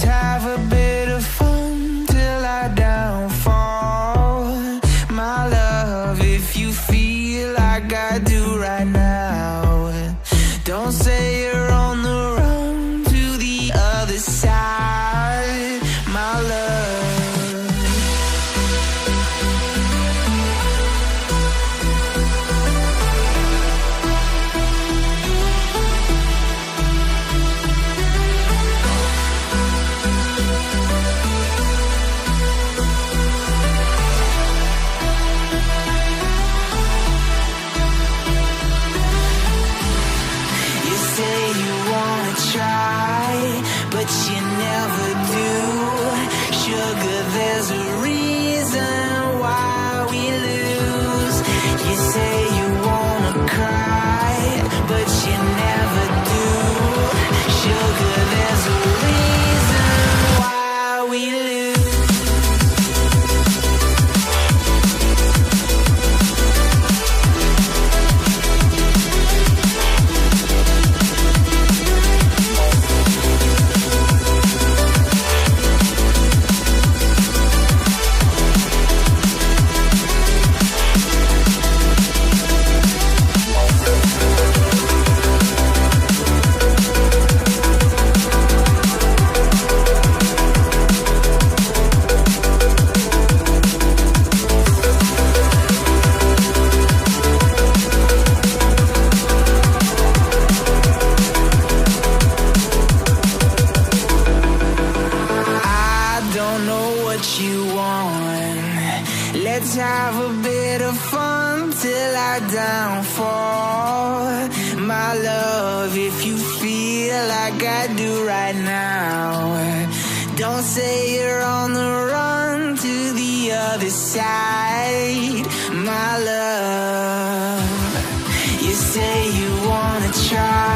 have a bit of fun till I downfall. My love, if you feel like I do right now, don't say you're on the run to the other side, my love. But you never do. Sugar, there's a reason why we lose. You say you wanna cry, but you never do. Sugar, there's a reason why we lose. Let's have a bit of fun till I downfall. My love, if you feel like I do right now, don't say you're on the run to the other side, my love. You say you wanna try,